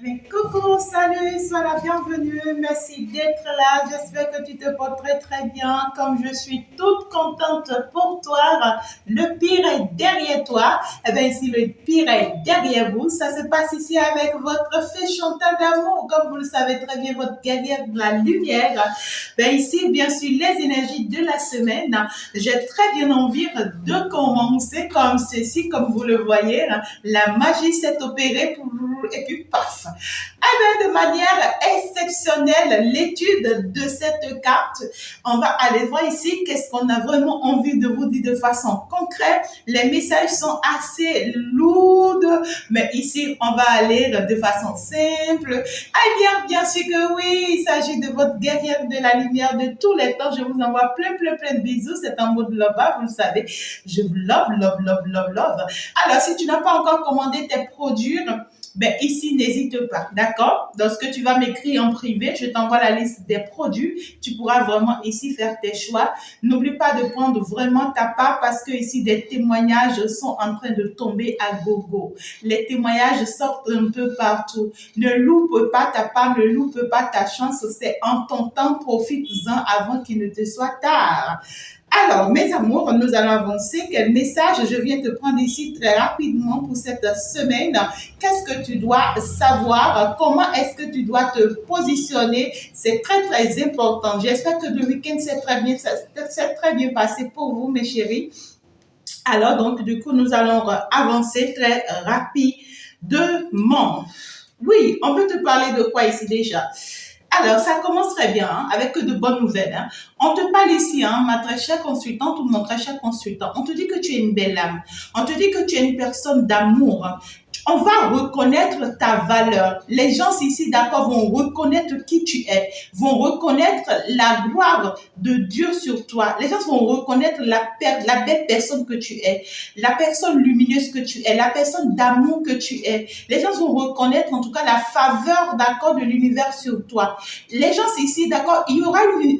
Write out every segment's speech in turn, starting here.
Mais coucou, salut, sois la bienvenue, merci d'être là, j'espère que tu te portes très très bien, comme je suis toute contente pour toi, le pire est derrière toi, et bien ici le pire est derrière vous, ça se passe ici avec votre fée Chantal d'amour, comme vous le savez très bien, votre guerrière de la lumière, bien ici bien sûr les énergies de la semaine, j'ai très bien envie de commencer comme ceci, comme vous le voyez, la magie s'est opérée et puis paf. Eh bien, de manière exceptionnelle, l'étude de cette carte, on va aller voir ici qu'est-ce qu'on a vraiment envie de vous dire de façon concrète. Les messages sont assez lourds, mais ici, on va aller de façon simple. Eh bien sûr que oui, il s'agit de votre guerrière de la lumière de tous les temps. Je vous envoie plein de bisous. C'est un mot de love, vous le savez. Je vous love. Alors, si tu n'as pas encore commandé tes produits, ben ici, n'hésite pas, d'accord? Lorsque tu vas m'écrire en privé, je t'envoie la liste des produits. Tu pourras vraiment ici faire tes choix. N'oublie pas de prendre vraiment ta part parce que ici, des témoignages sont en train de tomber à gogo. Les témoignages sortent un peu partout. Ne loupe pas ta part, ne loupe pas ta chance. C'est en ton temps, profites-en avant qu'il ne te soit tard. Alors, mes amours, nous allons avancer. Quel message je viens te prendre ici très rapidement pour cette semaine? Qu'est-ce que tu dois savoir? Comment est-ce que tu dois te positionner? C'est très important. J'espère que le week-end s'est très bien passé pour vous, mes chéris. Alors, donc, du coup, nous allons avancer très rapidement. Oui, on veut te parler de quoi ici déjà? Alors, ça commence très bien avec de bonnes nouvelles. On te parle ici, ma très chère consultante ou mon très cher consultant. On te dit que tu es une belle âme. On te dit que tu es une personne d'amour. On va reconnaître ta valeur. Les gens ici, d'accord, vont reconnaître qui tu es, vont reconnaître la gloire de Dieu sur toi. Les gens vont reconnaître la belle personne que tu es, la personne lumineuse que tu es, la personne d'amour que tu es. Les gens vont reconnaître en tout cas la faveur, d'accord, de l'univers sur toi. Les gens ici, d'accord, il y aura une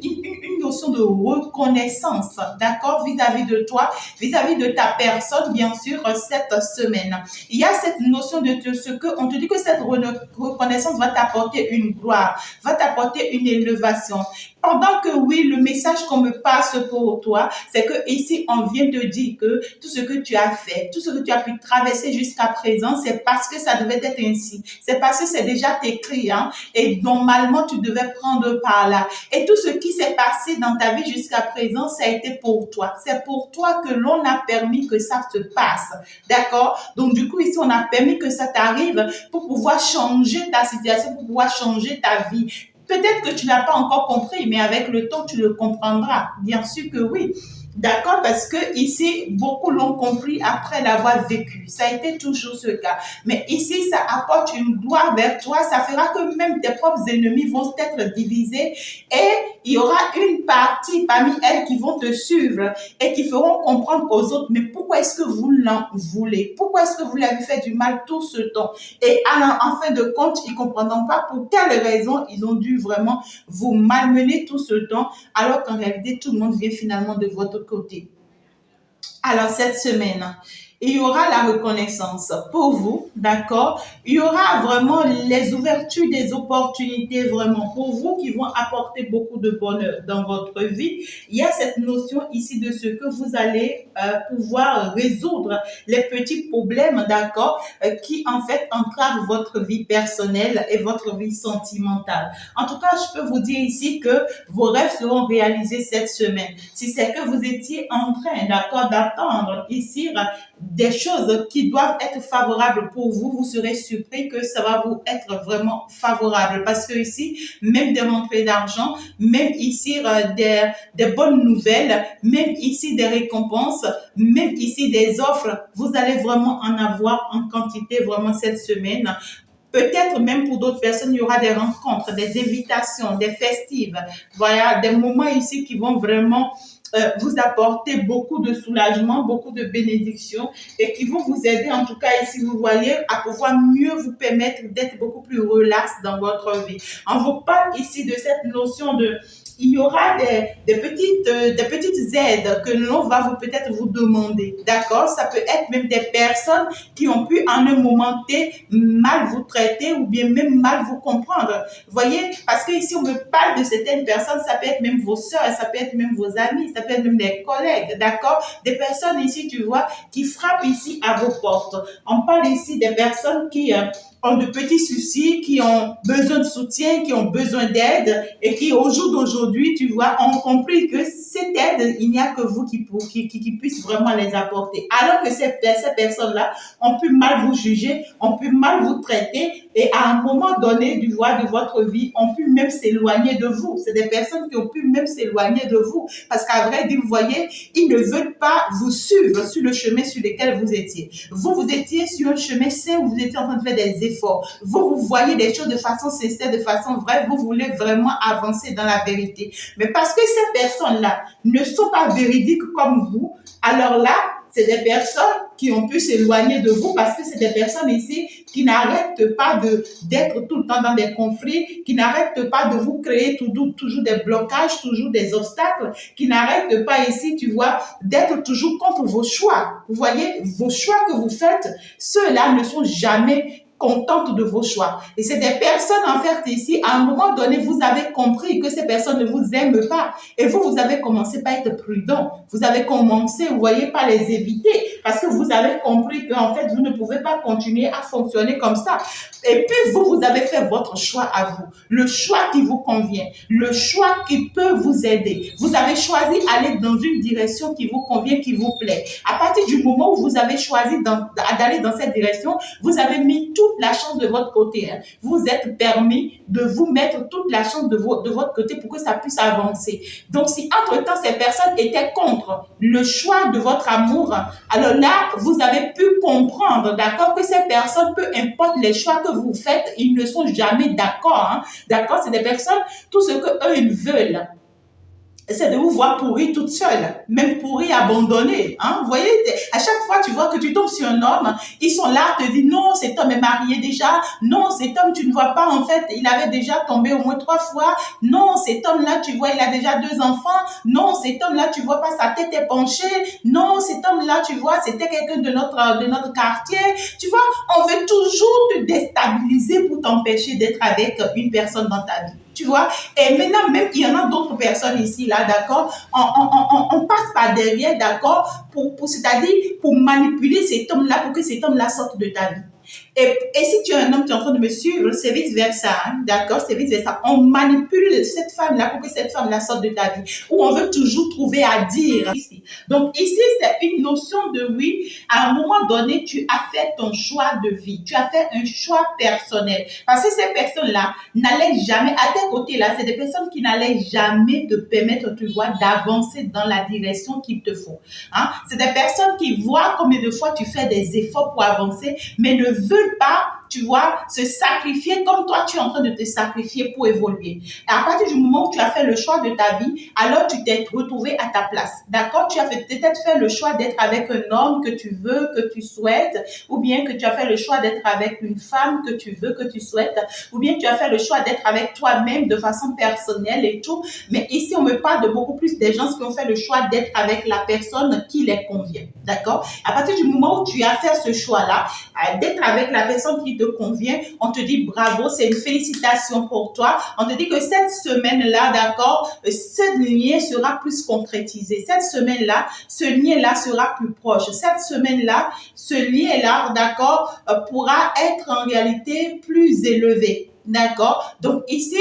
notion de reconnaissance, d'accord, vis-à-vis de toi, vis-à-vis de ta personne, bien sûr, cette semaine. Il y a cette notion de ce que on te dit que cette reconnaissance va t'apporter une gloire, va t'apporter une élévation. Pendant que oui, le message qu'on me passe pour toi, c'est que ici on vient te dire que tout ce que tu as fait, tout ce que tu as pu traverser jusqu'à présent, c'est parce que ça devait être ainsi. C'est parce que c'est déjà écrit, et normalement tu devais prendre par là. Et tout ce qui s'est passé dans ta vie jusqu'à présent, ça a été pour toi. C'est pour toi que l'on a permis que ça se passe. D'accord? Donc du coup, ici, on a permis que ça t'arrive pour pouvoir changer ta situation, pour pouvoir changer ta vie. Peut-être que tu n'as pas encore compris, mais avec le temps, tu le comprendras. Bien sûr que oui. D'accord, parce que ici, beaucoup l'ont compris après l'avoir vécu. Ça a été toujours ce cas. Mais ici, ça apporte une gloire vers toi. Ça fera que même tes propres ennemis vont être divisés et il y aura une partie parmi elles qui vont te suivre et qui feront comprendre aux autres, mais pourquoi est-ce que vous l'en voulez? Pourquoi est-ce que vous lui avez fait du mal tout ce temps? Et en fin de compte, ils ne comprendront pas pour quelle raison ils ont dû vraiment vous malmener tout ce temps, alors qu'en réalité, tout le monde vient finalement de votre côté. Alors, cette semaine, il y aura la reconnaissance pour vous, d'accord? Il y aura vraiment les ouvertures des opportunités vraiment pour vous qui vont apporter beaucoup de bonheur dans votre vie. Il y a cette notion ici de ce que vous allez pouvoir résoudre les petits problèmes, d'accord, qui en fait entravent votre vie personnelle et votre vie sentimentale. En tout cas, je peux vous dire ici que vos rêves seront réalisés cette semaine. Si c'est que vous étiez en train, d'accord, d'attendre ici des choses qui doivent être favorables pour vous, vous serez surpris que ça va vous être vraiment favorable parce que ici, même des rentrées d'argent, même ici des bonnes nouvelles, même ici des récompenses, même ici des offres, vous allez vraiment en avoir en quantité vraiment cette semaine. Peut-être même pour d'autres personnes, il y aura des rencontres, des invitations, des festives. Voilà, des moments ici qui vont vraiment vous apporter beaucoup de soulagement, beaucoup de bénédictions et qui vont vous aider, en tout cas ici vous voyez, à pouvoir mieux vous permettre d'être beaucoup plus relax dans votre vie. On vous parle ici de cette notion de il y aura des petites aides que l'on va peut-être vous demander, d'accord? Ça peut être même des personnes qui ont pu en un moment T mal vous traiter ou bien même mal vous comprendre. Voyez, parce que ici on me parle de certaines personnes, ça peut être même vos sœurs, ça peut être même vos amis, ça peut être même des collègues, d'accord? Des personnes ici, tu vois, qui frappent ici à vos portes. On parle ici des personnes qui ont de petits soucis, qui ont besoin de soutien, qui ont besoin d'aide et qui au jour d'aujourd'hui, tu vois, ont compris que cette aide, il n'y a que vous qui puisse vraiment les apporter. Alors que ces personnes-là ont pu mal vous juger, ont pu mal vous traiter et à un moment donné du voie de votre vie, ont pu même s'éloigner de vous. C'est des personnes qui ont pu même s'éloigner de vous parce qu'à vrai dire, vous voyez, ils ne veulent pas vous suivre sur le chemin sur lequel vous étiez. Vous étiez sur un chemin sain où vous étiez en train de faire des efforts. Vous voyez des choses de façon sincère, de façon vraie. Vous voulez vraiment avancer dans la vérité. Mais parce que ces personnes-là ne sont pas véridiques comme vous, alors là, c'est des personnes qui ont pu s'éloigner de vous parce que c'est des personnes ici qui n'arrêtent pas d'être tout le temps dans des conflits, qui n'arrêtent pas de vous créer toujours des blocages, toujours des obstacles, qui n'arrêtent pas ici, tu vois, d'être toujours contre vos choix. Vous voyez, vos choix que vous faites, ceux-là ne sont jamais contente de vos choix. Et c'est des personnes, en fait, ici, à un moment donné, vous avez compris que ces personnes ne vous aiment pas. Et vous avez commencé par être prudent. Vous avez commencé, vous voyez, par les éviter. Parce que vous avez compris qu'en fait, vous ne pouvez pas continuer à fonctionner comme ça. Et puis, vous avez fait votre choix à vous. Le choix qui vous convient. Le choix qui peut vous aider. Vous avez choisi d'aller dans une direction qui vous convient, qui vous plaît. À partir du moment où vous avez choisi d'aller dans cette direction, vous avez mis toute la chance de votre côté. Hein. Vous êtes permis de vous mettre toute la chance de votre côté pour que ça puisse avancer. Donc, si entre-temps, ces personnes étaient contre le choix de votre amour, alors là, vous avez pu comprendre, d'accord, que ces personnes, peu importe les choix que vous faites, ils ne sont jamais d'accord. Hein. D'accord, c'est des personnes, tout ce qu'eux, ils veulent, c'est de vous voir pourrir toute seule, même pourrir, abandonnée. Hein? Vous voyez, à chaque fois, tu vois que tu tombes sur un homme, ils sont là, te disent non, cet homme est marié déjà, non, cet homme, tu ne vois pas, en fait, il avait déjà tombé au moins 3 fois, non, cet homme-là, tu vois, il a déjà 2 enfants, non, cet homme-là, tu vois pas, sa tête est penchée, non, cet homme-là, tu vois, c'était quelqu'un de notre quartier, tu vois, on veut toujours te déstabiliser pour t'empêcher d'être avec une personne dans ta vie. Tu vois, et maintenant même il y en a d'autres personnes ici là, d'accord, on passe par derrière, d'accord, c'est-à-dire pour manipuler cet homme là pour que cet homme là sorte de ta vie. Et si tu es un homme, tu es en train de me suivre, c'est vice-versa, hein, d'accord, c'est vice-versa. On manipule cette femme-là pour que cette femme-là sorte de ta vie. Ou on veut toujours trouver à dire ici. Donc ici, c'est une notion de oui, à un moment donné, tu as fait ton choix de vie. Tu as fait un choix personnel. Parce que ces personnes-là n'allaient jamais, à tes côtés là, c'est des personnes qui n'allaient jamais te permettre, tu vois, d'avancer dans la direction qu'il te faut. Hein? C'est des personnes qui voient combien de fois tu fais des efforts pour avancer, mais ne veulent pas, tu vois, se sacrifier comme toi, tu es en train de te sacrifier pour évoluer. Et à partir du moment où tu as fait le choix de ta vie, alors tu t'es retrouvé à ta place. D'accord? Tu as peut-être fait le choix d'être avec un homme que tu veux, que tu souhaites, ou bien que tu as fait le choix d'être avec une femme que tu veux, que tu souhaites, ou bien tu as fait le choix d'être avec toi-même de façon personnelle et tout. Mais ici, on me parle de beaucoup plus des gens qui ont fait le choix d'être avec la personne qui les convient. D'accord? À partir du moment où tu as fait ce choix-là, d'être avec la personne qui te convient, on te dit bravo, c'est une félicitation pour toi. On te dit que cette semaine-là, d'accord, ce lien sera plus concrétisé. Cette semaine-là, ce lien-là sera plus proche. Cette semaine-là, ce lien-là, d'accord, pourra être en réalité plus élevé. D'accord? Donc ici,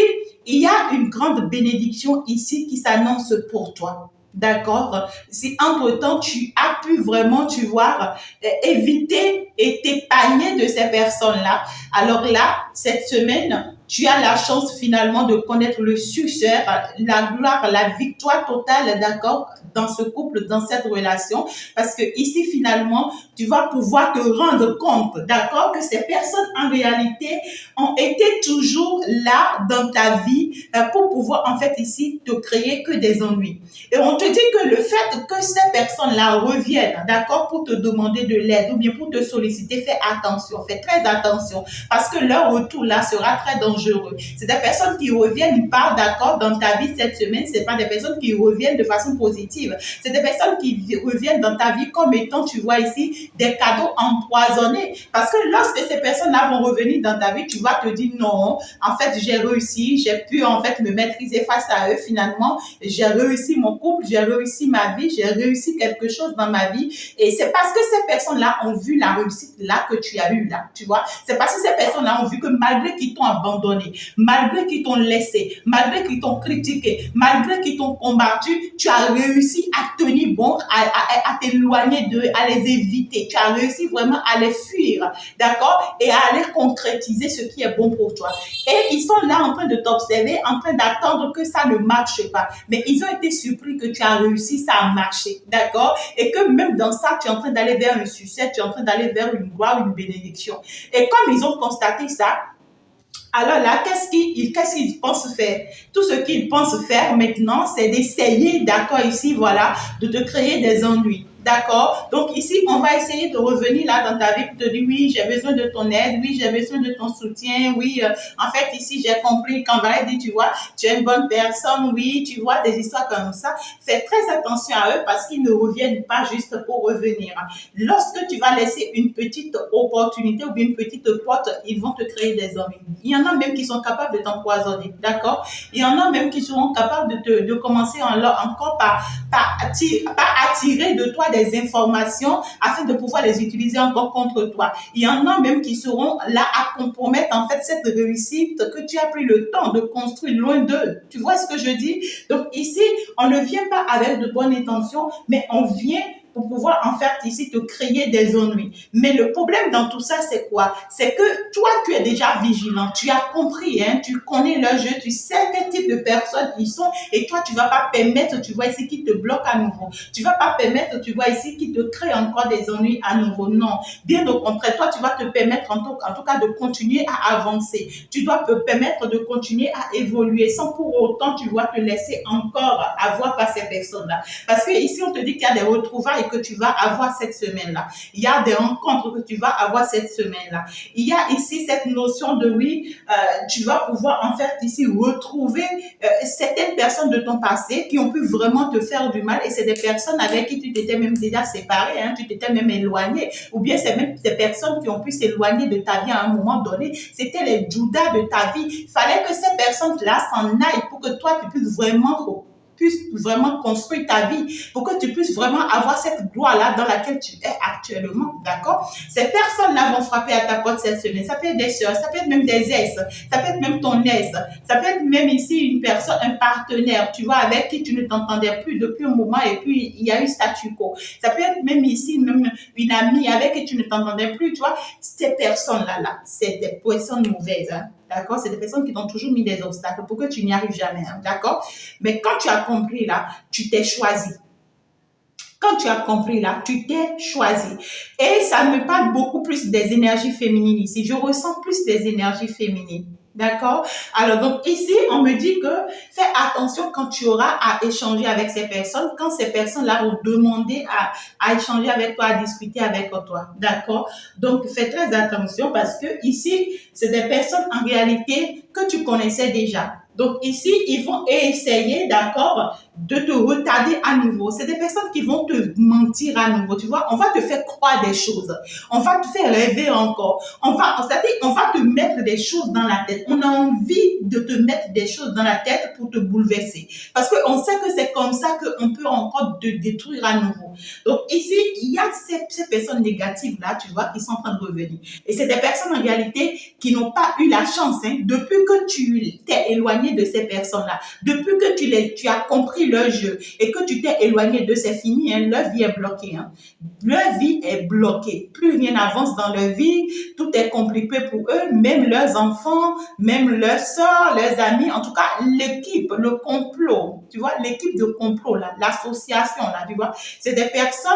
il y a une grande bénédiction ici qui s'annonce pour toi. D'accord? Si entre-temps, tu as pu vraiment, tu vois, éviter et t'épargner de ces personnes-là, alors là, cette semaine, tu as la chance finalement de connaître le succès, la gloire, la victoire totale, d'accord, dans ce couple, dans cette relation, parce que ici, finalement, tu vas pouvoir te rendre compte, d'accord, que ces personnes, en réalité, ont été toujours là dans ta vie pour pouvoir, en fait, ici, te créer que des ennuis. Et on te dit que le fait que ces personnes-là reviennent, d'accord, pour te demander de l'aide ou bien pour te solliciter, fais attention, fais très attention, parce que leur retour là sera très dangereux. C'est des personnes qui reviennent pas d'accord dans ta vie cette semaine, c'est pas des personnes qui reviennent de façon positive. C'est des personnes qui reviennent dans ta vie comme étant, tu vois ici, des cadeaux empoisonnés. Parce que lorsque ces personnes-là vont revenir dans ta vie, tu vas te dire non, en fait, j'ai réussi, j'ai pu en fait me maîtriser face à eux finalement, j'ai réussi mon couple, j'ai réussi ma vie, j'ai réussi quelque chose dans ma vie. Et c'est parce que ces personnes-là ont vu la réussite là que tu as eu là, tu vois. C'est parce que ces personnes-là ont vu que malgré qu'ils t'ont abandonné, malgré qu'ils t'ont laissé, malgré qu'ils t'ont critiqué, malgré qu'ils t'ont combattu, tu as réussi à tenir bon, à t'éloigner d'eux, à les éviter. Tu as réussi vraiment à les fuir, d'accord, et à aller concrétiser ce qui est bon pour toi. Et ils sont là en train de t'observer, en train d'attendre que ça ne marche pas. Mais ils ont été surpris que tu as réussi, ça a marché, d'accord, et que même dans ça, tu es en train d'aller vers un succès, tu es en train d'aller vers une gloire, une bénédiction. Et comme ils ont constaté ça, alors là, qu'est-ce qu'ils pensent faire? Tout ce qu'ils pensent faire maintenant, c'est d'essayer, d'accord, ici, voilà, de te créer des ennuis. D'accord. Donc ici, on va essayer de revenir là dans ta vie pour te dire oui, j'ai besoin de ton aide, oui, j'ai besoin de ton soutien, oui. En fait, ici, j'ai compris quand va dire, tu vois, tu es une bonne personne, oui, tu vois, des histoires comme ça. Fais très attention à eux parce qu'ils ne reviennent pas juste pour revenir. Lorsque tu vas laisser une petite opportunité ou bien une petite porte, ils vont te créer des ennuis. Il y en a même qui sont capables de t'empoisonner, d'accord. Il y en a même qui seront capables de commencer encore par attirer de toi des informations afin de pouvoir les utiliser encore contre toi. Il y en a même qui seront là à compromettre en fait cette réussite que tu as pris le temps de construire loin d'eux. Tu vois ce que je dis? Donc ici, on ne vient pas avec de bonnes intentions, mais on vient pour pouvoir en faire ici te créer des ennuis. Mais le problème dans tout ça, c'est quoi? C'est que toi, tu es déjà vigilant, tu as compris, hein, tu connais leur jeu, tu sais quel type de personnes ils sont et toi, tu vas pas permettre, tu vois ici, qu'ils te bloquent à nouveau. Tu vas pas permettre, tu vois ici, qu'ils te créent encore des ennuis à nouveau. Non. Bien au contraire, toi, tu vas te permettre en tout cas de continuer à avancer. Tu dois te permettre de continuer à évoluer sans pour autant, tu vois, te laisser encore avoir par ces personnes-là. Parce que ici, on te dit qu'il y a des retrouvailles que tu vas avoir cette semaine-là. Il y a des rencontres que tu vas avoir cette semaine-là. Il y a ici cette notion de oui, tu vas pouvoir en fait ici retrouver certaines personnes de ton passé qui ont pu vraiment te faire du mal et c'est des personnes avec qui tu t'étais même déjà séparé, hein, tu t'étais même éloigné ou bien c'est même des personnes qui ont pu s'éloigner de ta vie à un moment donné. C'était les Judas de ta vie. Il fallait que ces personnes-là s'en aillent pour que toi tu puisses vraiment construire ta vie, pour que tu puisses vraiment avoir cette gloire-là dans laquelle tu es actuellement, d'accord? Ces personnes-là vont frapper à ta porte cette semaine. Ça peut être des soeurs, ça peut être même des ex, ça peut être même ton ex, ça peut être même ici une personne, un partenaire, tu vois, avec qui tu ne t'entendais plus depuis un moment et puis il y a eu statu quo. Ça peut être même ici, même une amie avec qui tu ne t'entendais plus, tu vois. Ces personnes-là, c'est des personnes mauvaises, hein. D'accord? C'est des personnes qui t'ont toujours mis des obstacles pour que tu n'y arrives jamais. Hein, d'accord? Mais quand tu as compris là, tu t'es choisi. Quand tu as compris là, tu t'es choisi. Et ça me parle beaucoup plus des énergies féminines ici. Je ressens plus des énergies féminines. D'accord? Alors, donc ici, on me dit que fais attention quand tu auras à échanger avec ces personnes, quand ces personnes-là vont demander à échanger avec toi, à discuter avec toi. D'accord? Donc, fais très attention parce que ici, c'est des personnes en réalité que tu connaissais déjà. Donc ici, ils vont essayer, d'accord, de te retarder à nouveau. C'est des personnes qui vont te mentir à nouveau. Tu vois, on va te faire croire des choses. On va te faire rêver encore. C'est-à-dire, on va te mettre des choses dans la tête. On a envie de te mettre des choses dans la tête pour te bouleverser. Parce qu'on sait que c'est comme ça qu'on peut encore te détruire à nouveau. Donc ici, il y a ces personnes négatives-là, tu vois, qui sont en train de revenir. Et c'est des personnes en réalité qui n'ont pas eu la chance, hein, depuis que tu t'es éloigné de ces personnes-là, depuis que tu as compris leur jeu et que tu t'es éloigné de, c'est fini, hein, leur vie est bloquée. Hein. Leur vie est bloquée. Plus rien n'avance dans leur vie, tout est compliqué pour eux, même leurs enfants, même leurs soeurs, leurs amis, en tout cas l'équipe, le complot, tu vois, l'équipe de complot, là, l'association, là, tu vois, c'est des personnes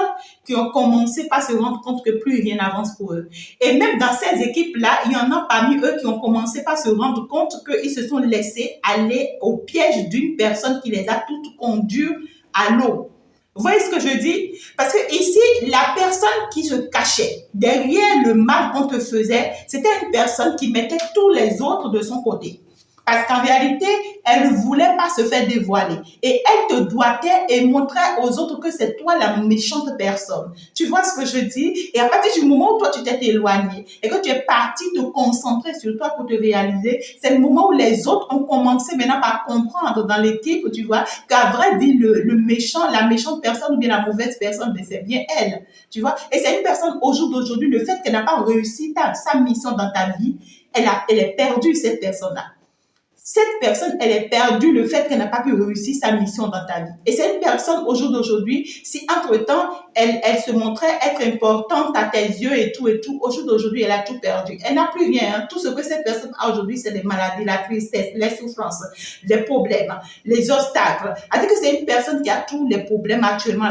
qui ont commencé par se rendre compte que plus rien n'avance pour eux. Et même dans ces équipes-là, il y en a parmi eux qui ont commencé par se rendre compte qu'ils se sont laissés aller au piège d'une personne qui les a toutes conduites à l'eau. Vous voyez ce que je dis? Parce que ici, la personne qui se cachait derrière le mal qu'on te faisait, c'était une personne qui mettait tous les autres de son côté. Parce qu'en réalité, elle ne voulait pas se faire dévoiler. Et elle te doigtait et montrait aux autres que c'est toi la méchante personne. Tu vois ce que je dis? Et à partir du moment où toi, tu t'es éloigné et que tu es parti te concentrer sur toi pour te réaliser, c'est le moment où les autres ont commencé maintenant par comprendre dans l'équipe, tu vois, qu'à vrai dire, le méchant, la méchante personne ou bien la mauvaise personne, mais c'est bien elle. Tu vois? Et c'est une personne au jour d'aujourd'hui, le fait qu'elle n'a pas réussi sa mission dans ta vie, elle est perdue, cette personne-là. Cette personne, elle est perdue le fait qu'elle n'a pas pu réussir sa mission dans ta vie. Et c'est une personne au jour d'aujourd'hui, si entre-temps, elle se montrait être importante à tes yeux et tout, au jour d'aujourd'hui, elle a tout perdu. Elle n'a plus rien. Hein. Tout ce que cette personne a aujourd'hui, c'est les maladies, la tristesse, les souffrances, les problèmes, les obstacles. C'est-à-dire que c'est une personne qui a tous les problèmes actuellement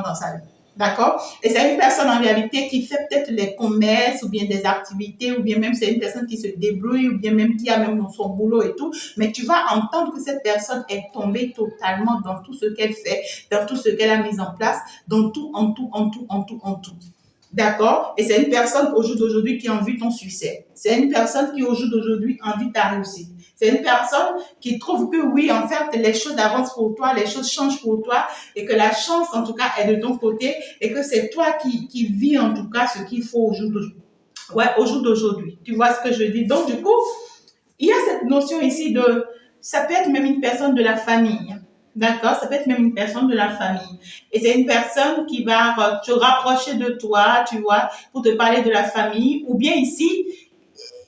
dans sa vie. D'accord? Et c'est une personne en réalité qui fait peut-être les commerces ou bien des activités ou bien même c'est une personne qui se débrouille ou bien même qui a même son boulot et tout. Mais tu vas entendre que cette personne est tombée totalement dans tout ce qu'elle fait, dans tout ce qu'elle a mis en place, dans tout, en tout, en tout, en tout, en tout. D'accord? Et c'est une personne au jour d'aujourd'hui qui envie ton succès. C'est une personne qui au jour d'aujourd'hui envie ta réussite. C'est une personne qui trouve que oui, en fait, les choses avancent pour toi, les choses changent pour toi et que la chance, en tout cas, est de ton côté et que c'est toi qui vis, en tout cas, ce qu'il faut au jour d'aujourd'hui. Ouais, au jour d'aujourd'hui. Tu vois ce que je dis? Donc, du coup, il y a cette notion ici de, ça peut être même une personne de la famille. D'accord? Ça peut être même une personne de la famille. Et c'est une personne qui va te rapprocher de toi, tu vois, pour te parler de la famille. Ou bien ici,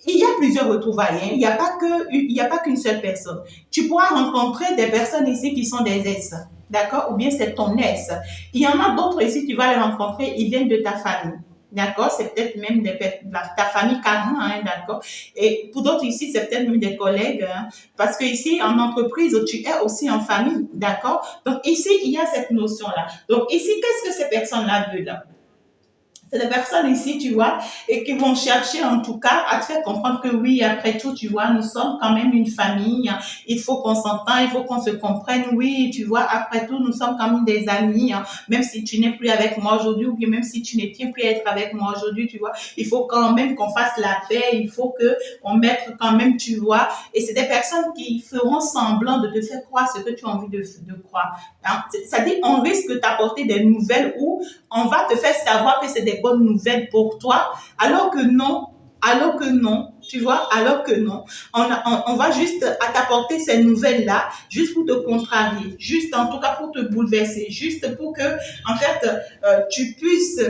il y a plusieurs retrouvailles. Hein. Il n'y a pas qu'une seule personne. Tu pourras rencontrer des personnes ici qui sont des ex. D'accord? Ou bien c'est ton ex. Il y en a d'autres ici, tu vas les rencontrer, ils viennent de ta famille. D'accord? C'est peut-être même ta famille carrément, hein, d'accord? Et pour d'autres ici, c'est peut-être même des collègues, hein, parce que ici, en entreprise, tu es aussi en famille, d'accord? Donc ici, il y a cette notion-là. Donc ici, qu'est-ce que ces personnes-là veulent? C'est des personnes ici, tu vois, et qui vont chercher en tout cas à te faire comprendre que oui, après tout, tu vois, nous sommes quand même une famille. Il faut qu'on s'entende, il faut qu'on se comprenne. Oui, tu vois, après tout, nous sommes quand même des amis. Même si tu n'es plus avec moi aujourd'hui ou bien même si tu ne tiens plus à être avec moi aujourd'hui, tu vois, il faut quand même qu'on fasse la paix. Il faut que on mette quand même, tu vois. Et c'est des personnes qui feront semblant de te faire croire ce que tu as envie de croire. Hein? C'est-à-dire, on risque de t'apporter des nouvelles où on va te faire savoir que c'est des bonnes nouvelles pour toi, alors que non, tu vois, alors que non. On va juste t'apporter ces nouvelles-là, juste pour te contrarier, juste en tout cas pour te bouleverser, juste pour que, en fait, tu puisses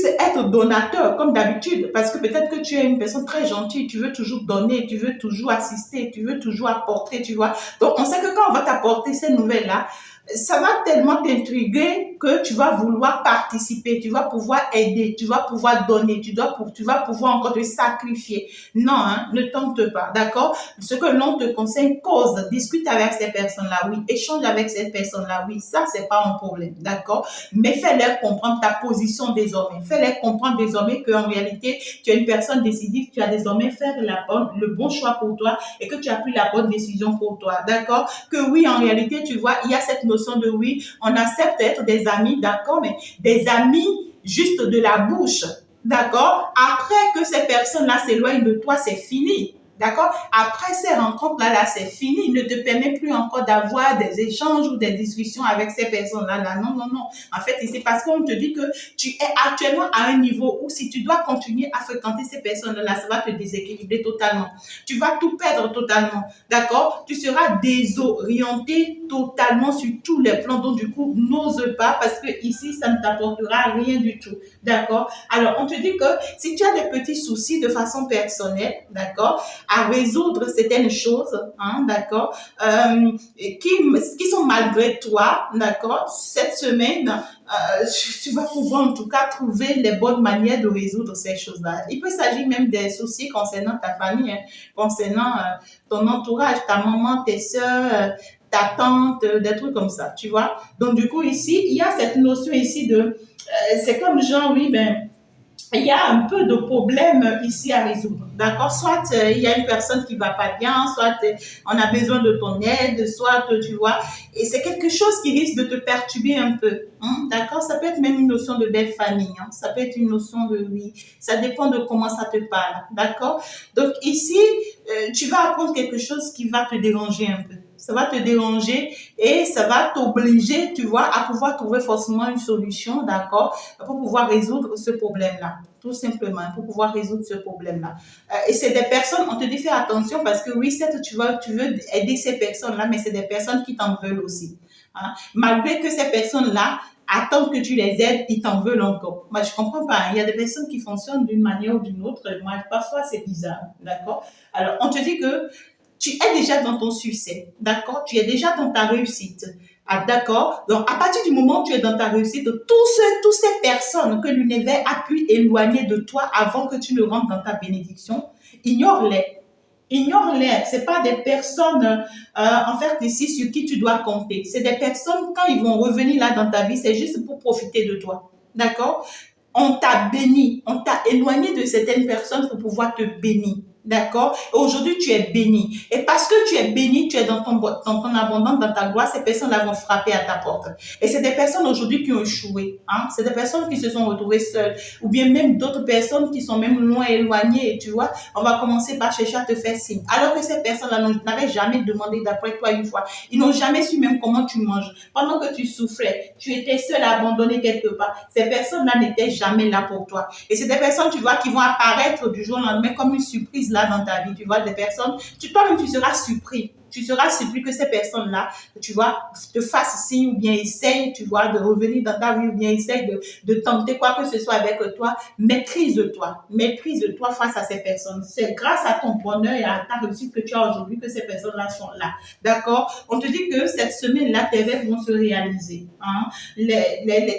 être donateur comme d'habitude parce que peut-être que tu es une personne très gentille, tu veux toujours donner, tu veux toujours assister, tu veux toujours apporter, tu vois. Donc on sait que quand on va t'apporter ces nouvelles-là, ça va tellement t'intriguer que tu vas vouloir participer, tu vas pouvoir aider, tu vas pouvoir donner, tu vas pouvoir encore te sacrifier. Non, hein, ne tente pas, d'accord? Ce que l'on te conseille, cause, discute avec ces personnes-là, oui, échange avec ces personnes-là, oui, ça c'est pas un problème, d'accord? Mais fais-leur comprendre ta position désormais. Fais-leur comprendre désormais qu'en réalité, tu es une personne décisive, tu as désormais fait le bon choix pour toi et que tu as pris la bonne décision pour toi, d'accord? Que oui, en réalité, tu vois, il y a cette notion de oui, on accepte d'être des amis, d'accord, mais des amis juste de la bouche, d'accord? Après que ces personnes-là s'éloignent de toi, c'est fini. D'accord? Après ces rencontres-là, c'est fini. Il ne te permet plus encore d'avoir des échanges ou des discussions avec ces personnes-là. Non, non, non. En fait, c'est parce qu'on te dit que tu es actuellement à un niveau où si tu dois continuer à fréquenter ces personnes-là, ça va te déséquilibrer totalement. Tu vas tout perdre totalement. D'accord? Tu seras désorienté totalement sur tous les plans. Donc, du coup, n'ose pas parce que ici, ça ne t'apportera rien du tout. D'accord? Alors, on te dit que si tu as des petits soucis de façon personnelle, d'accord, à résoudre certaines choses, hein, d'accord, qui sont malgré toi, d'accord, cette semaine, tu vas pouvoir en tout cas trouver les bonnes manières de résoudre ces choses-là. Il peut s'agir même des soucis concernant ta famille, hein, concernant ton entourage, ta maman, tes soeurs, ta tante, des trucs comme ça, tu vois. Donc du coup ici, il y a cette notion ici de, c'est comme genre, oui, ben, il y a un peu de problème ici à résoudre, d'accord? Soit il y a une personne qui va pas bien, soit on a besoin de ton aide, soit tu vois, et c'est quelque chose qui risque de te perturber un peu, hein, d'accord? Ça peut être même une notion de belle famille, hein, ça peut être une notion de oui, ça dépend de comment ça te parle, d'accord? Donc ici, tu vas apprendre quelque chose qui va te déranger un peu. Ça va te déranger et ça va t'obliger, tu vois, à pouvoir trouver forcément une solution, d'accord, pour pouvoir résoudre ce problème-là. Tout simplement, pour pouvoir résoudre ce problème-là. Et c'est des personnes, on te dit fais attention parce que oui, certes, tu veux aider ces personnes-là, mais c'est des personnes qui t'en veulent aussi, hein. Malgré que ces personnes-là attendent que tu les aides, ils t'en veulent encore. Moi, je comprends pas, hein. Il y a des personnes qui fonctionnent d'une manière ou d'une autre. Moi, parfois, c'est bizarre, d'accord? Alors, on te dit que tu es déjà dans ton succès, d'accord? Tu es déjà dans ta réussite. Ah, d'accord? Donc, à partir du moment où tu es dans ta réussite, toutes ces personnes que l'univers a pu éloigner de toi avant que tu ne rentres dans ta bénédiction, ignore-les. Ignore-les. C'est pas des personnes, en fait, ici, sur qui tu dois compter. C'est des personnes, quand ils vont revenir là dans ta vie, c'est juste pour profiter de toi. D'accord? On t'a béni, on t'a éloigné de certaines personnes pour pouvoir te bénir. D'accord? Et aujourd'hui, tu es béni. Et parce que tu es béni, tu es dans ton abondance, dans ta gloire, ces personnes-là vont frapper à ta porte. Et c'est des personnes aujourd'hui qui ont échoué. Hein? C'est des personnes qui se sont retrouvées seules. Ou bien même d'autres personnes qui sont même loin éloignées. Et tu vois, on va commencer par chercher à te faire signe. Alors que ces personnes-là n'avaient jamais demandé d'après toi une fois. Ils n'ont jamais su même comment tu manges. Pendant que tu souffrais, tu étais seul, abandonné quelque part. Ces personnes-là n'étaient jamais là pour toi. Et c'est des personnes, tu vois, qui vont apparaître du jour au lendemain comme une surprise là dans ta vie. Tu vois, des personnes, toi-même, tu seras surpris. Tu seras surpris que ces personnes-là, tu vois, te fassent signe ou bien essayent, tu vois, de revenir dans ta vie ou bien essayent de tenter quoi que ce soit avec toi. Maîtrise-toi. Maîtrise-toi face à ces personnes. C'est grâce à ton bonheur et à ta réussite que tu as aujourd'hui que ces personnes-là sont là. D'accord? On te dit que cette semaine-là, tes rêves vont se réaliser. Hein?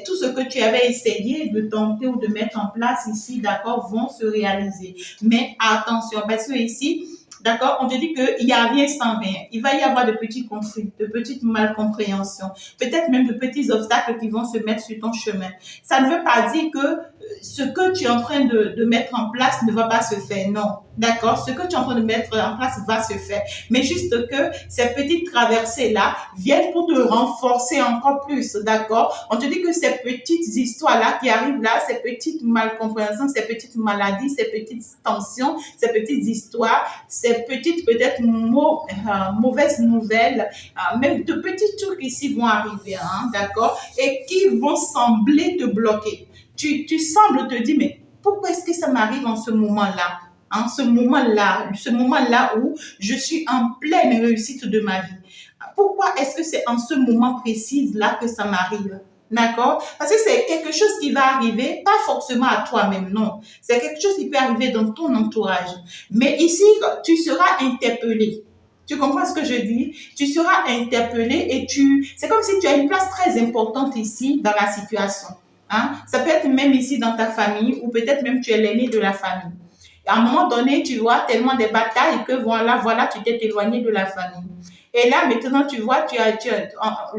Tout ce que tu avais essayé de tenter ou de mettre en place ici, d'accord, vont se réaliser. Mais attention, parce que ici, d'accord, on te dit qu'il n'y a rien sans rien. Il va y avoir de petits conflits, de petites malcompréhensions, peut-être même de petits obstacles qui vont se mettre sur ton chemin. Ça ne veut pas dire que ce que tu es en train de mettre en place ne va pas se faire. Non, d'accord, ce que tu es en train de mettre en place va se faire. Mais juste que ces petites traversées-là viennent pour te renforcer encore plus, d'accord? On te dit que ces petites histoires-là qui arrivent là, ces petites malcompréhensions, ces petites maladies, ces petites tensions, ces petites histoires, ces petites peut-être mauvaises nouvelles, même de petits trucs ici vont arriver, hein, d'accord? Et qui vont sembler te bloquer. Tu sembles te dire, mais pourquoi est-ce que ça m'arrive en ce moment-là? En ce moment-là où je suis en pleine réussite de ma vie. Pourquoi est-ce que c'est en ce moment précis-là que ça m'arrive? D'accord? Parce que c'est quelque chose qui va arriver, pas forcément à toi-même, non. C'est quelque chose qui peut arriver dans ton entourage. Mais ici, tu seras interpellé. Tu comprends ce que je dis? Tu seras interpellé et c'est comme si tu as une place très importante ici dans la situation. Hein? Ça peut être même ici dans ta famille ou peut-être même tu es l'aîné de la famille. À un moment donné, tu vois tellement des batailles que voilà, tu t'es éloigné de la famille. Et là, maintenant, tu vois,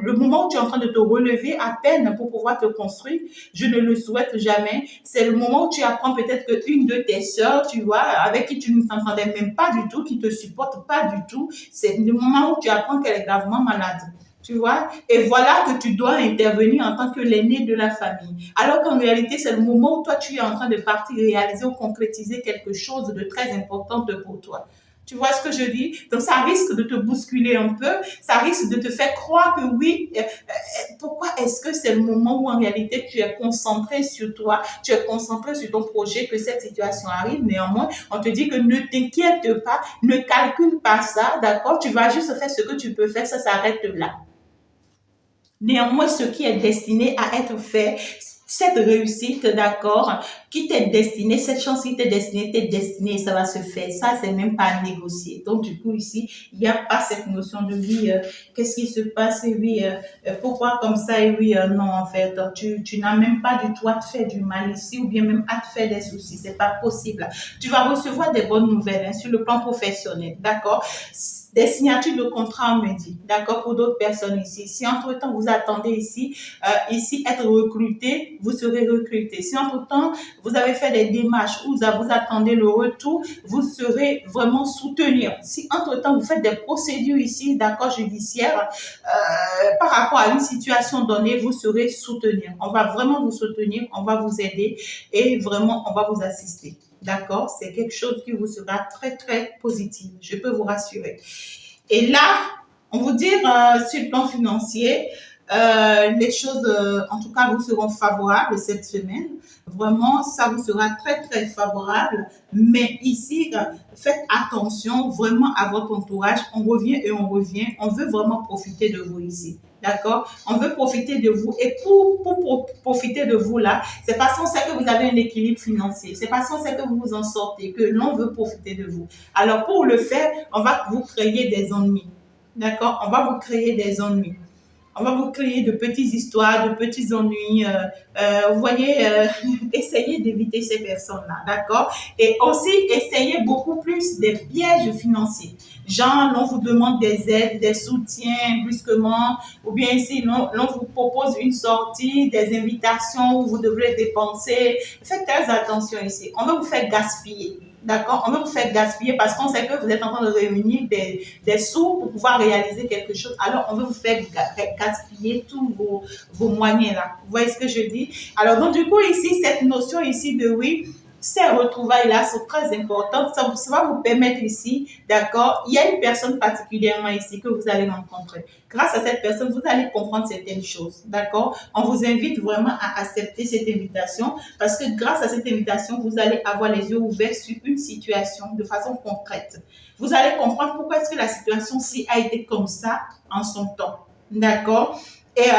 le moment où tu es en train de te relever à peine pour pouvoir te construire, je ne le souhaite jamais. C'est le moment où tu apprends peut-être qu'une de tes sœurs, tu vois, avec qui tu ne t'entendais même pas du tout, qui te supporte pas du tout, c'est le moment où tu apprends qu'elle est gravement malade. Tu vois, et voilà que tu dois intervenir en tant que l'aîné de la famille. Alors qu'en réalité, c'est le moment où toi, tu es en train de partir réaliser ou concrétiser quelque chose de très important pour toi. Tu vois ce que je dis? Donc, ça risque de te bousculer un peu, ça risque de te faire croire que oui, pourquoi est-ce que c'est le moment où en réalité tu es concentré sur toi, tu es concentré sur ton projet que cette situation arrive. Néanmoins, on te dit que ne t'inquiète pas, ne calcule pas ça, d'accord? Tu vas juste faire ce que tu peux faire, ça s'arrête là. Néanmoins, ce qui est destiné à être fait, cette réussite, d'accord, qui t'est destinée, cette chance qui t'est destinée, ça va se faire. Ça, c'est même pas à négocier. Donc, du coup, ici, il n'y a pas cette notion de oui, qu'est-ce qui se passe, et oui, pourquoi comme ça, et oui, non, en fait, tu n'as même pas du tout à te faire du mal ici, ou bien même à te faire des soucis. C'est pas possible. Tu vas recevoir des bonnes nouvelles, hein, sur le plan professionnel, d'accord? des signatures de contrat, on me dit, d'accord, pour d'autres personnes ici. Si entre-temps, vous attendez ici être recruté, vous serez recruté. Si entre-temps, vous avez fait des démarches ou vous attendez le retour, vous serez vraiment soutenu. Si entre-temps, vous faites des procédures ici, d'accord, judiciaires, par rapport à une situation donnée, vous serez soutenu. On va vraiment vous soutenir, on va vous aider et vraiment, on va vous assister. D'accord? C'est quelque chose qui vous sera très, très positif. Je peux vous rassurer. Et là, on vous dit sur le plan financier, les choses, en tout cas, vous seront favorables cette semaine. Vraiment, ça vous sera très, très favorable. Mais ici, faites attention vraiment à votre entourage. On revient et on revient. On veut vraiment profiter de vous ici. D'accord? On veut profiter de vous. Et pour profiter de vous là, c'est parce qu'on sait que vous avez un équilibre financier. C'est parce qu'on sait que vous vous en sortez, que l'on veut profiter de vous. Alors, pour le faire, on va vous créer des ennuis. D'accord? On va vous créer des ennuis. On va vous créer de petites histoires, de petits ennuis. Vous voyez, essayez d'éviter ces personnes-là, d'accord? Et aussi, essayez beaucoup plus des pièges financiers. Genre, l'on vous demande des aides, des soutiens brusquement, ou bien ici, l'on vous propose une sortie, des invitations où vous devrez dépenser. Faites très attention ici. On va vous faire gaspiller. D'accord? On va vous faire gaspiller parce qu'on sait que vous êtes en train de réunir des sous pour pouvoir réaliser quelque chose. Alors, on va vous faire gaspiller tous vos moyens là. Vous voyez ce que je dis? Alors, donc, du coup, ici, cette notion ici de oui, ces retrouvailles-là sont très importantes. Ça va vous permettre ici, d'accord, il y a une personne particulièrement ici que vous allez rencontrer. Grâce à cette personne, vous allez comprendre certaines choses, d'accord. On vous invite vraiment à accepter cette invitation parce que grâce à cette invitation, vous allez avoir les yeux ouverts sur une situation de façon concrète. Vous allez comprendre pourquoi est-ce que la situation-ci a été comme ça en son temps, d'accord. Et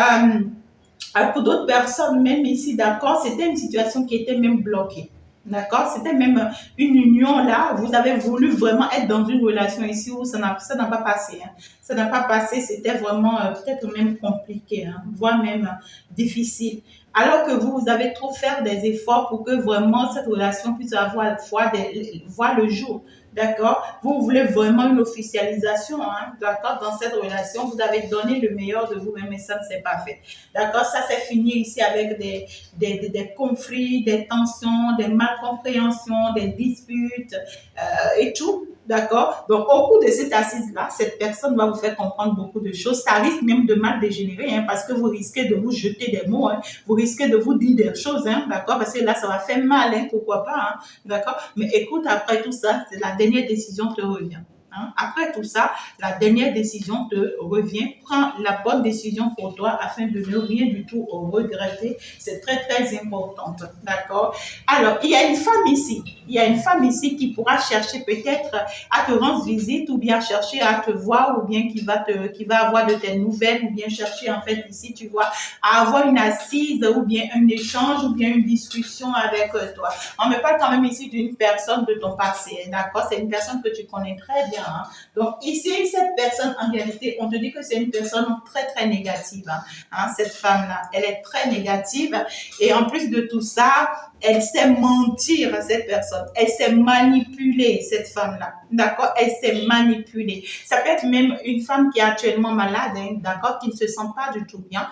pour d'autres personnes, même ici, d'accord, c'était une situation qui était même bloquée. D'accord? C'était même une union là. Vous avez voulu vraiment être dans une relation ici où ça n'a pas passé. Hein. Ça n'a pas passé. C'était vraiment peut-être même compliqué, hein, voire même difficile. Alors que vous avez trop fait des efforts pour que vraiment cette relation puisse voir le jour. D'accord? Vous voulez vraiment une officialisation, hein? D'accord? Dans cette relation, vous avez donné le meilleur de vous-même et ça ne s'est pas fait. D'accord? Ça s'est fini ici avec des conflits, des tensions, des malcompréhensions, des disputes et tout. D'accord? Donc, au cours de cette assise-là, cette personne va vous faire comprendre beaucoup de choses. Ça risque même de mal dégénérer hein, parce que vous risquez de vous jeter des mots. Hein, vous risquez de vous dire des choses. Hein, d'accord? Parce que là, ça va faire mal. Hein, pourquoi pas? Hein, d'accord? Mais écoute, après tout ça, c'est la dernière décision te revient. Hein? Après tout ça, la dernière décision te revient. Prends la bonne décision pour toi afin de ne rien du tout regretter. C'est très, très important. D'accord? Alors, il y a une femme ici. Il y a une femme ici qui pourra chercher peut-être à te rendre visite ou bien chercher à te voir ou bien qui va avoir de tes nouvelles ou bien chercher en fait ici, tu vois, à avoir une assise ou bien un échange ou bien une discussion avec toi. On me parle quand même ici d'une personne de ton passé. D'accord? C'est une personne que tu connais très bien. Hein. Donc ici, cette personne, en réalité, on te dit que c'est une personne très, très négative. Hein, cette femme-là, elle est très négative. Et en plus de tout ça, elle sait mentir à cette personne. Elle sait manipuler cette femme-là. D'accord? Elle sait manipuler. Ça peut être même une femme qui est actuellement malade, hein, d'accord? Qui ne se sent pas du tout bien.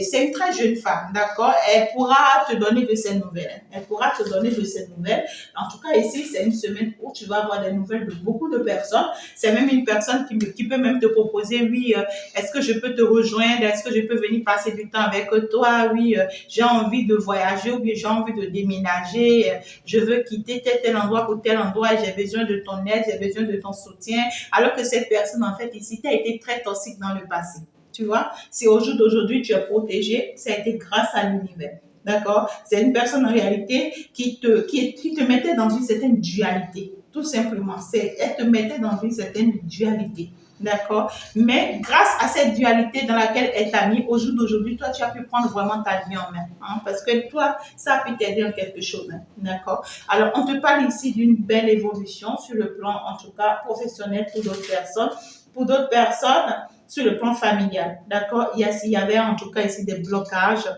C'est une très jeune femme, d'accord? Elle pourra te donner de ses nouvelles. Elle pourra te donner de ses nouvelles. En tout cas, ici, c'est une semaine où tu vas avoir des nouvelles de beaucoup de personnes. C'est même une personne qui peut même te proposer, oui, est-ce que je peux te rejoindre? Est-ce que je peux venir passer du temps avec toi? Oui, j'ai envie de voyager ou bien j'ai envie de déménager. Je veux quitter tel endroit pour tel endroit. J'ai besoin de ton aide, j'ai besoin de ton soutien. Alors que cette personne, en fait, ici, tu as été très toxique dans le passé. Tu vois? Si au jour d'aujourd'hui, tu es protégé, ça a été grâce à l'univers. D'accord? C'est une personne en réalité qui te mettait dans une certaine dualité. Tout simplement. Elle te mettait dans une certaine dualité. D'accord? Mais grâce à cette dualité dans laquelle elle t'a mis, au jour d'aujourd'hui, toi, tu as pu prendre vraiment ta vie en main. Hein, parce que toi, ça a pu t'aider en quelque chose. Hein, d'accord? Alors, on te parle ici d'une belle évolution sur le plan, en tout cas, professionnel pour d'autres personnes. Pour d'autres personnes, sur le plan familial. D'accord? Il y avait en tout cas ici des blocages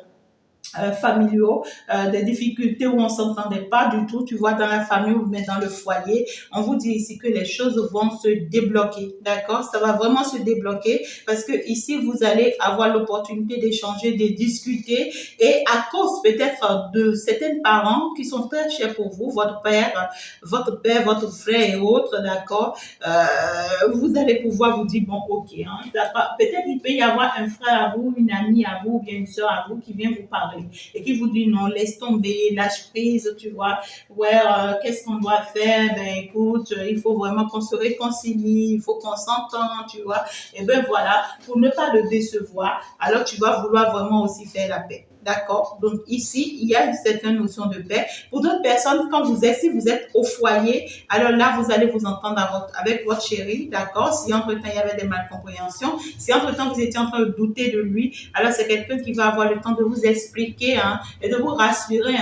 familiaux, des difficultés où on s'entendait pas du tout, tu vois, dans la famille ou même dans le foyer. On vous dit ici que les choses vont se débloquer, d'accord? Ça va vraiment se débloquer parce que ici, vous allez avoir l'opportunité d'échanger, de discuter et à cause peut-être de certains parents qui sont très chers pour vous, votre père, votre frère et autres, d'accord? Vous allez pouvoir vous dire, bon, ok, hein, peut-être il peut y avoir un frère à vous, une amie à vous, ou bien une soeur à vous qui vient vous parler et qui vous dit non, laisse tomber, lâche prise, tu vois, ouais, qu'est-ce qu'on doit faire? Ben écoute, il faut vraiment qu'on se réconcilie, il faut qu'on s'entende, tu vois. Et ben voilà, pour ne pas le décevoir, alors tu vas vouloir vraiment aussi faire la paix. D'accord? Donc ici, il y a une certaine notion de paix. Pour d'autres personnes, si vous êtes au foyer, alors là, vous allez vous entendre avec votre chéri, d'accord? Si entre-temps, il y avait des malcompréhensions, si entre-temps, vous étiez en train de douter de lui, alors c'est quelqu'un qui va avoir le temps de vous expliquer et de vous rassurer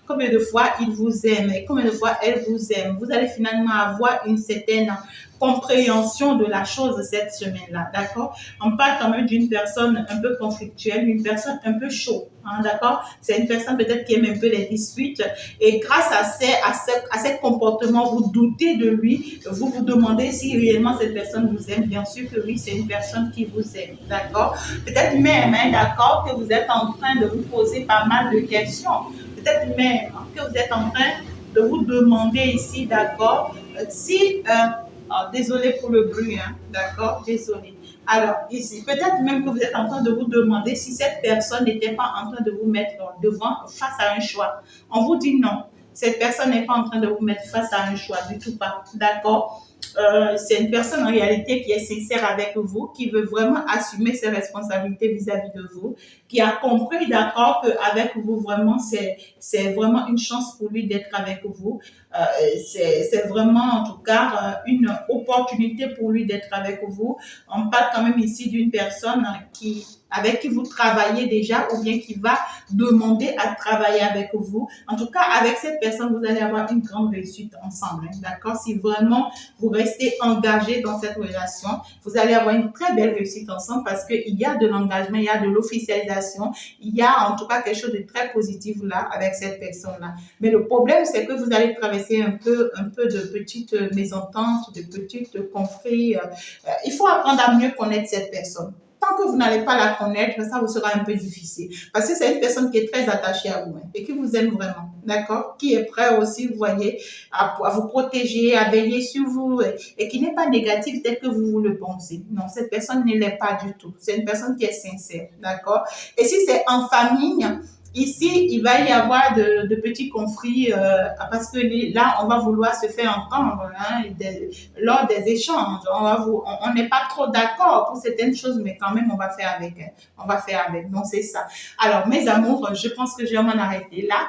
combien de fois il vous aime et combien de fois elle vous aime. Vous allez finalement avoir une certaine compréhension de la chose cette semaine-là, d'accord? On parle quand même d'une personne un peu conflictuelle, une personne un peu chaude, d'accord? C'est une personne peut-être qui aime un peu les disputes et grâce à ces comportements, vous doutez de lui, vous vous demandez si réellement cette personne vous aime. Bien sûr que oui, c'est une personne qui vous aime, d'accord? Peut-être même, d'accord, que vous êtes en train de vous poser pas mal de questions. Peut-être même que vous êtes en train de vous demander ici, d'accord, si désolé pour le bruit, d'accord, désolé. Alors, ici, peut-être même que vous êtes en train de vous demander si cette personne n'était pas en train de vous mettre devant, face à un choix. On vous dit non, cette personne n'est pas en train de vous mettre face à un choix, du tout pas, d'accord? C'est une personne en réalité qui est sincère avec vous, qui veut vraiment assumer ses responsabilités vis-à-vis de vous, qui a compris, d'accord, qu'avec vous, vraiment, c'est vraiment une chance pour lui d'être avec vous. C'est vraiment, en tout cas, une opportunité pour lui d'être avec vous. On parle quand même ici d'une personne avec qui vous travaillez déjà ou bien qui va demander à travailler avec vous. En tout cas, avec cette personne, vous allez avoir une grande réussite ensemble, d'accord? Si vraiment vous restez engagé dans cette relation, vous allez avoir une très belle réussite ensemble parce qu'il y a de l'engagement, il y a de l'officialisation, il y a en tout cas quelque chose de très positif là avec cette personne-là. Mais le problème, c'est que vous allez traverser un peu de petites mésententes, de petites conflits. Il faut apprendre à mieux connaître cette personne. Tant que vous n'allez pas la connaître, ça vous sera un peu difficile. Parce que c'est une personne qui est très attachée à vous et qui vous aime vraiment, d'accord? Qui est prêt aussi, vous voyez, à vous protéger, à veiller sur vous et qui n'est pas négative tel que vous le pensez. Non, cette personne ne l'est pas du tout. C'est une personne qui est sincère, d'accord? Et si c'est en famille, ici, il va y avoir de petits conflits parce que là, on va vouloir se faire entendre lors des échanges. On n'est pas trop d'accord pour certaines choses, mais quand même, on va faire avec. On va faire avec. Donc, c'est ça. Alors, mes amours, je pense que je vais m'en arrêter là.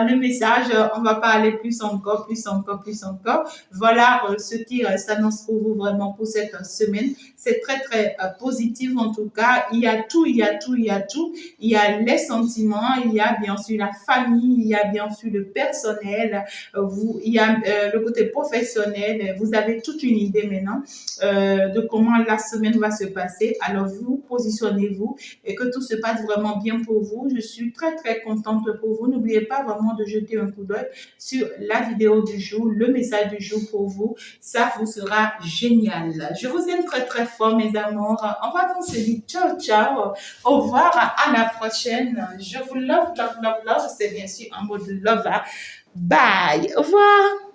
Le message, on va pas aller plus encore, plus encore, plus encore. Voilà ce qui s'annonce pour vous vraiment pour cette semaine. C'est très, très positif en tout cas. Il y a tout, il y a tout, il y a tout. Il y a les sentiments, il y a bien sûr la famille, il y a bien sûr le personnel, il y a le côté professionnel. Vous avez toute une idée maintenant de comment la semaine va se passer. Alors vous positionnez-vous et que tout se passe vraiment bien pour vous. Je suis très très contente pour vous. N'oubliez pas vraiment de jeter un coup d'œil sur la vidéo du jour, le message du jour pour vous. Ça vous sera génial. Je vous aime très très fort mes amours. On va donc se dire ciao ciao. Au revoir, à la prochaine. Je vous love, love, love, love. C'est bien sûr en mode love. Bye. Au revoir.